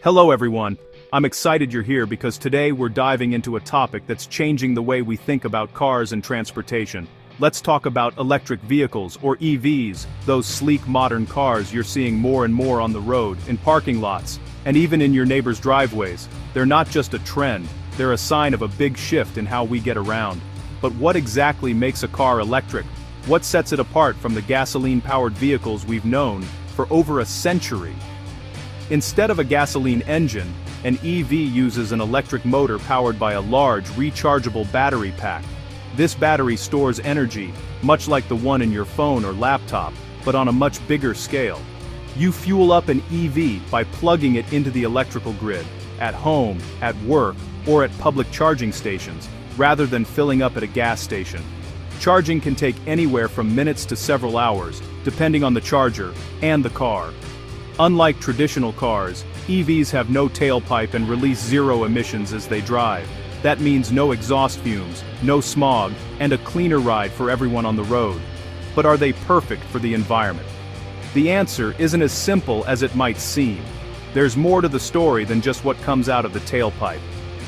Hello everyone, I'm excited you're here because today we're diving into a topic that's changing the way we think about cars and transportation. Let's talk about electric vehicles, or EVs, those sleek modern cars you're seeing more and more on the road, in parking lots, and even in your neighbor's driveways. They're not just a trend, they're a sign of a big shift in how we get around. But what exactly makes a car electric? What sets it apart from the gasoline-powered vehicles we've known for over a century? Instead of a gasoline engine, an EV uses an electric motor powered by a large, rechargeable battery pack. This battery stores energy, much like the one in your phone or laptop, but on a much bigger scale. You fuel up an EV by plugging it into the electrical grid, at home, at work, or at public charging stations, rather than filling up at a gas station. Charging can take anywhere from minutes to several hours, depending on the charger and the car. Unlike traditional cars, EVs have no tailpipe and release zero emissions as they drive. That means no exhaust fumes, no smog, and a cleaner ride for everyone on the road. But are they perfect for the environment? The answer isn't as simple as it might seem. There's more to the story than just what comes out of the tailpipe.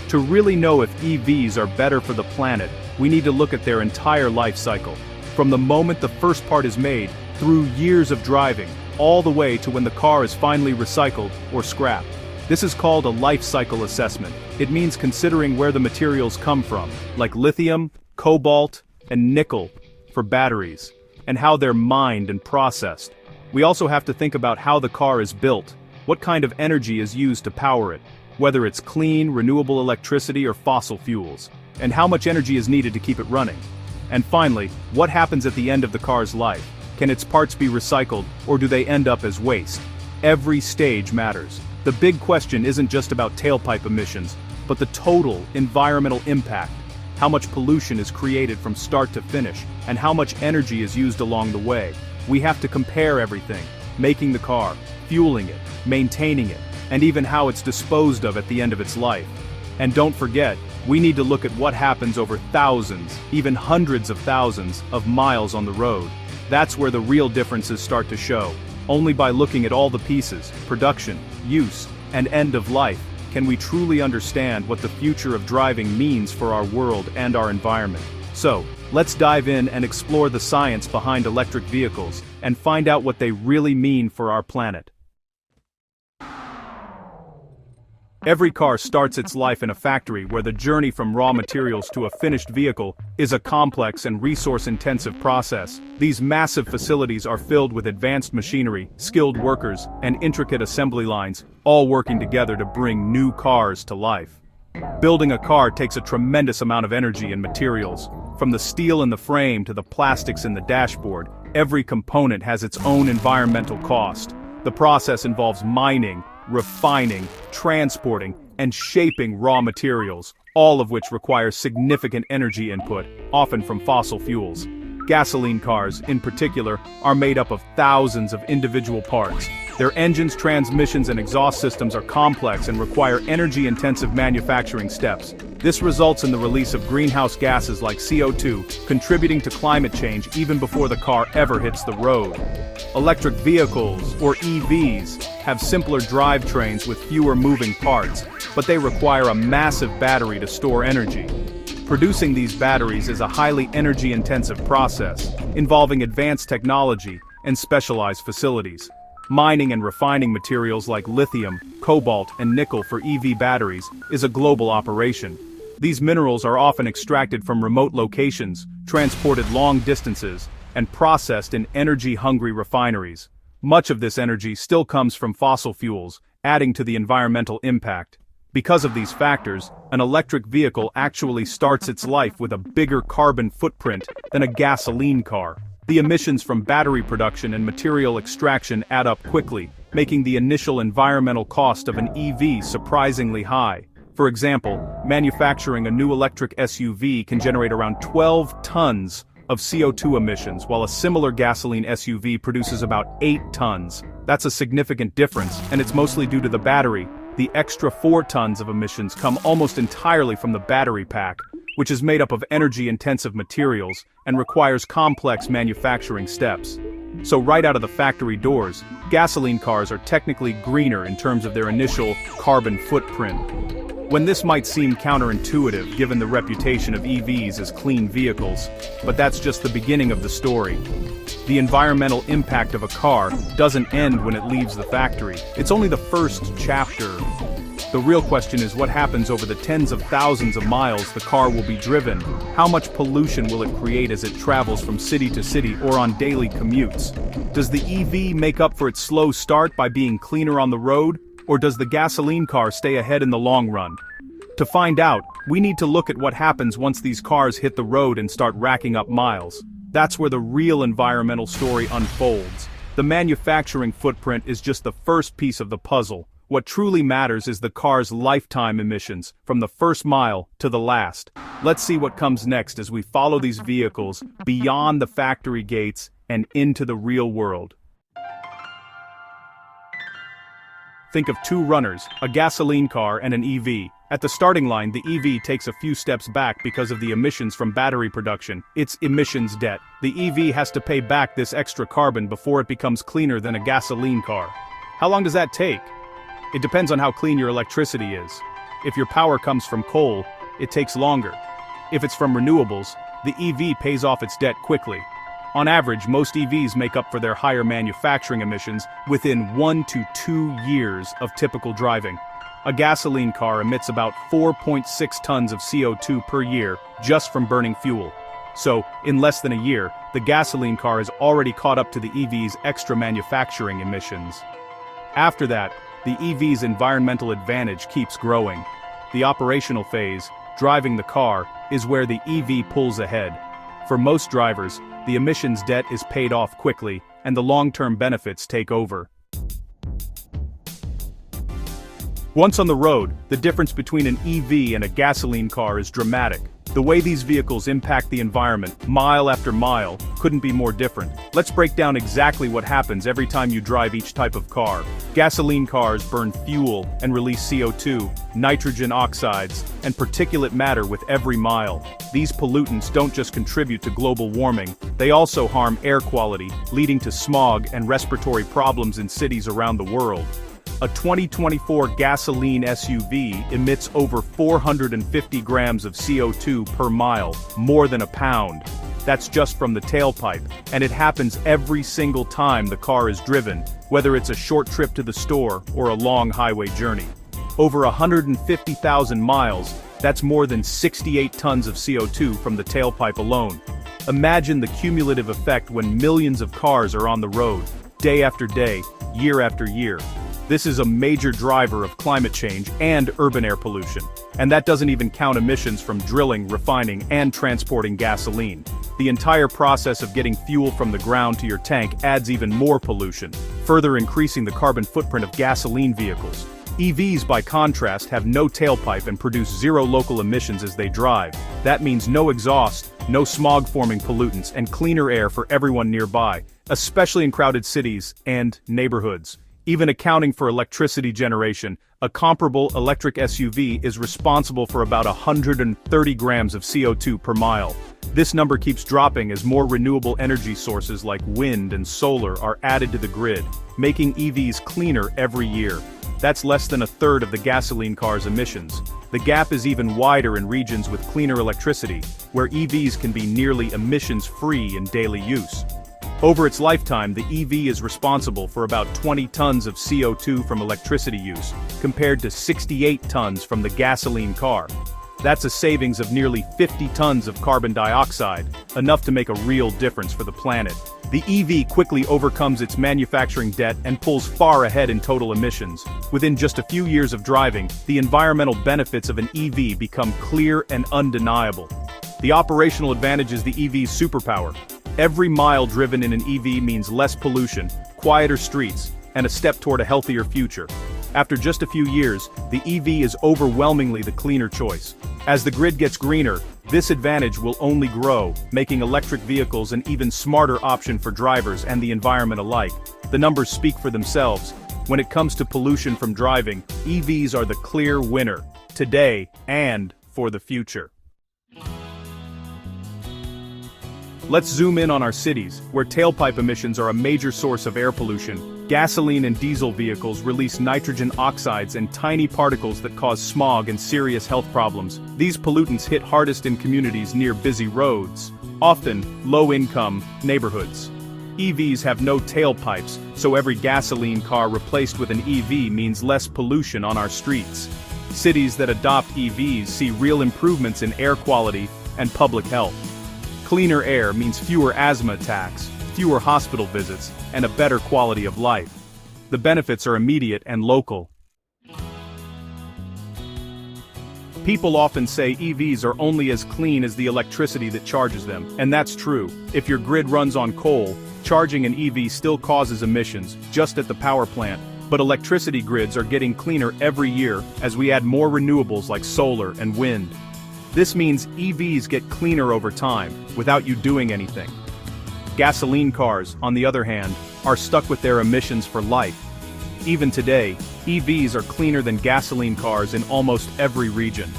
To really know if EVs are better for the planet, we need to look at their entire life cycle. From the moment the first part is made, through years of driving, all the way to when the car is finally recycled or scrapped. This is called a life cycle assessment. It means considering where the materials come from, like lithium, cobalt, and nickel for batteries, and how they're mined and processed. We also have to think about how the car is built, what kind of energy is used to power it, whether it's clean, renewable electricity or fossil fuels, and how much energy is needed to keep it running. And finally, what happens at the end of the car's life? Can its parts be recycled, or do they end up as waste? Every stage matters. The big question isn't just about tailpipe emissions, but the total environmental impact. How much pollution is created from start to finish, and how much energy is used along the way. We have to compare everything, making the car, fueling it, maintaining it, and even how it's disposed of at the end of its life. And don't forget, we need to look at what happens over thousands, even hundreds of thousands, of miles on the road. That's where the real differences start to show. Only by looking at all the pieces, production, use, and end of life, can we truly understand what the future of driving means for our world and our environment. So, let's dive in and explore the science behind electric vehicles, and find out what they really mean for our planet. Every car starts its life in a factory where the journey from raw materials to a finished vehicle is a complex and resource-intensive process. These massive facilities are filled with advanced machinery, skilled workers, and intricate assembly lines, all working together to bring new cars to life. Building a car takes a tremendous amount of energy and materials. From the steel in the frame to the plastics in the dashboard, every component has its own environmental cost. The process involves mining, refining, transporting, and shaping raw materials, all of which require significant energy input, often from fossil fuels. Gasoline cars, in particular, are made up of thousands of individual parts. Their engines, transmissions, and exhaust systems are complex and require energy-intensive manufacturing steps. This results in the release of greenhouse gases like CO2, contributing to climate change even before the car ever hits the road. Electric vehicles, or EVs, have simpler drivetrains with fewer moving parts, but they require a massive battery to store energy. Producing these batteries is a highly energy-intensive process, involving advanced technology and specialized facilities. Mining and refining materials like lithium, cobalt, and nickel for EV batteries is a global operation. These minerals are often extracted from remote locations, transported long distances, and processed in energy-hungry refineries. Much of this energy still comes from fossil fuels, adding to the environmental impact. Because of these factors, an electric vehicle actually starts its life with a bigger carbon footprint than a gasoline car. The emissions from battery production and material extraction add up quickly, making the initial environmental cost of an EV surprisingly high. For example, manufacturing a new electric SUV can generate around 12 tons of CO2 emissions, while a similar gasoline SUV produces about 8 tons. That's a significant difference, and it's mostly due to the battery. The extra 4 tons of emissions come almost entirely from the battery pack, which is made up of energy-intensive materials and requires complex manufacturing steps. So right out of the factory doors, gasoline cars are technically greener in terms of their initial carbon footprint. When this might seem counterintuitive given the reputation of EVs as clean vehicles, but that's just the beginning of the story. The environmental impact of a car doesn't end when it leaves the factory. It's only the first chapter. The real question is what happens over the tens of thousands of miles the car will be driven. How much pollution will it create as it travels from city to city or on daily commutes? Does the EV make up for its slow start by being cleaner on the road, or does the gasoline car stay ahead in the long run? To find out, we need to look at what happens once these cars hit the road and start racking up miles. That's where the real environmental story unfolds. The manufacturing footprint is just the first piece of the puzzle. What truly matters is the car's lifetime emissions, from the first mile to the last. Let's see what comes next as we follow these vehicles beyond the factory gates and into the real world. Think of two runners, a gasoline car and an EV. At the starting line, the EV takes a few steps back because of the emissions from battery production. It's emissions debt. The EV has to pay back this extra carbon before it becomes cleaner than a gasoline car. How long does that take? It depends on how clean your electricity is. If your power comes from coal, it takes longer. If it's from renewables, the EV pays off its debt quickly. On average, most EVs make up for their higher manufacturing emissions within 1 to 2 years of typical driving. A gasoline car emits about 4.6 tons of CO2 per year just from burning fuel. So, in less than a year, the gasoline car has already caught up to the EV's extra manufacturing emissions. After that, the EV's environmental advantage keeps growing. The operational phase, driving the car, is where the EV pulls ahead. For most drivers, the emissions debt is paid off quickly, and the long-term benefits take over. Once on the road, the difference between an EV and a gasoline car is dramatic. The way these vehicles impact the environment, mile after mile, couldn't be more different. Let's break down exactly what happens every time you drive each type of car. Gasoline cars burn fuel and release CO2, nitrogen oxides, and particulate matter with every mile. These pollutants don't just contribute to global warming, they also harm air quality, leading to smog and respiratory problems in cities around the world. A 2024 gasoline SUV emits over 450 grams of CO2 per mile, more than a pound. That's just from the tailpipe, and it happens every single time the car is driven, whether it's a short trip to the store or a long highway journey. Over 150,000 miles, that's more than 68 tons of CO2 from the tailpipe alone. Imagine the cumulative effect when millions of cars are on the road, day after day, year after year. This is a major driver of climate change and urban air pollution. And that doesn't even count emissions from drilling, refining, and transporting gasoline. The entire process of getting fuel from the ground to your tank adds even more pollution, further increasing the carbon footprint of gasoline vehicles. EVs, by contrast, have no tailpipe and produce zero local emissions as they drive. That means no exhaust, no smog-forming pollutants, and cleaner air for everyone nearby, especially in crowded cities and neighborhoods. Even accounting for electricity generation, a comparable electric SUV is responsible for about 130 grams of CO2 per mile. This number keeps dropping as more renewable energy sources like wind and solar are added to the grid, making EVs cleaner every year. That's less than a third of the gasoline car's emissions. The gap is even wider in regions with cleaner electricity, where EVs can be nearly emissions-free in daily use. Over its lifetime, the EV is responsible for about 20 tons of CO2 from electricity use, compared to 68 tons from the gasoline car. That's a savings of nearly 50 tons of carbon dioxide, enough to make a real difference for the planet. The EV quickly overcomes its manufacturing debt and pulls far ahead in total emissions. Within just a few years of driving, the environmental benefits of an EV become clear and undeniable. The operational advantage is the EV's superpower. Every mile driven in an EV means less pollution, quieter streets, and a step toward a healthier future. After just a few years, the EV is overwhelmingly the cleaner choice. As the grid gets greener, this advantage will only grow, making electric vehicles an even smarter option for drivers and the environment alike. The numbers speak for themselves. When it comes to pollution from driving, EVs are the clear winner, today and for the future. Let's zoom in on our cities, where tailpipe emissions are a major source of air pollution. Gasoline and diesel vehicles release nitrogen oxides and tiny particles that cause smog and serious health problems. These pollutants hit hardest in communities near busy roads, often low-income neighborhoods. EVs have no tailpipes, so every gasoline car replaced with an EV means less pollution on our streets. Cities that adopt EVs see real improvements in air quality and public health. Cleaner air means fewer asthma attacks, fewer hospital visits, and a better quality of life. The benefits are immediate and local. People often say EVs are only as clean as the electricity that charges them, and that's true. If your grid runs on coal, charging an EV still causes emissions, just at the power plant. But electricity grids are getting cleaner every year as we add more renewables like solar and wind. This means EVs get cleaner over time, without you doing anything. Gasoline cars, on the other hand, are stuck with their emissions for life. Even today, EVs are cleaner than gasoline cars in almost every region.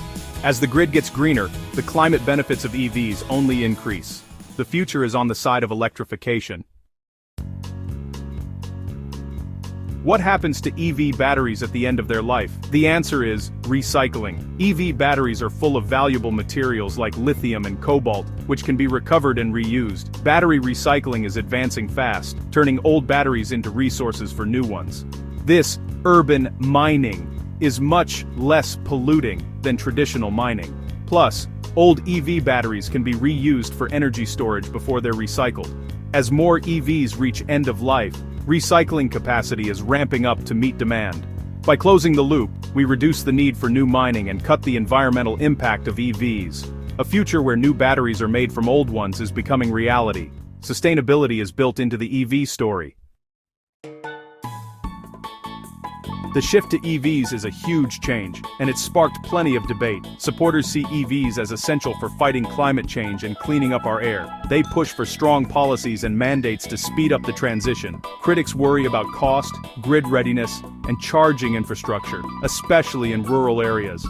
As the grid gets greener, the climate benefits of EVs only increase. The future is on the side of electrification. What happens to EV batteries at the end of their life? The answer is recycling. EV batteries are full of valuable materials like lithium and cobalt, which can be recovered and reused. Battery recycling is advancing fast, turning old batteries into resources for new ones. This urban mining is much less polluting than traditional mining. Plus, old EV batteries can be reused for energy storage before they're recycled. As more EVs reach end of life, recycling capacity is ramping up to meet demand. By closing the loop, we reduce the need for new mining and cut the environmental impact of EVs. A future where new batteries are made from old ones is becoming reality. Sustainability is built into the EV story. The shift to EVs is a huge change, and it's sparked plenty of debate. Supporters see EVs as essential for fighting climate change and cleaning up our air. They push for strong policies and mandates to speed up the transition. Critics worry about cost, grid readiness, and charging infrastructure, especially in rural areas.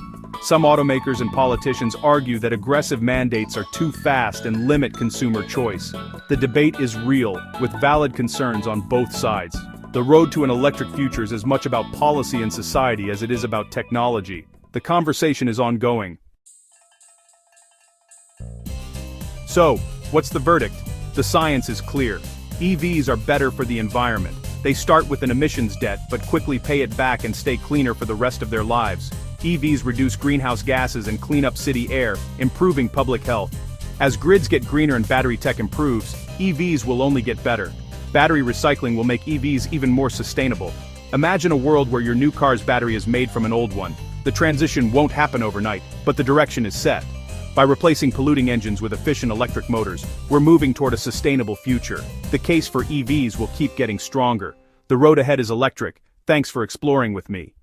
Some automakers and politicians argue that aggressive mandates are too fast and limit consumer choice. The debate is real, with valid concerns on both sides. The road to an electric future is as much about policy and society as it is about technology. The conversation is ongoing. So, what's the verdict? The science is clear. EVs are better for the environment. They start with an emissions debt but quickly pay it back and stay cleaner for the rest of their lives. EVs reduce greenhouse gases and clean up city air, improving public health. As grids get greener and battery tech improves, EVs will only get better. Battery recycling will make EVs even more sustainable. Imagine a world where your new car's battery is made from an old one. The transition won't happen overnight, but the direction is set. By replacing polluting engines with efficient electric motors, we're moving toward a sustainable future. The case for EVs will keep getting stronger. The road ahead is electric. Thanks for exploring with me.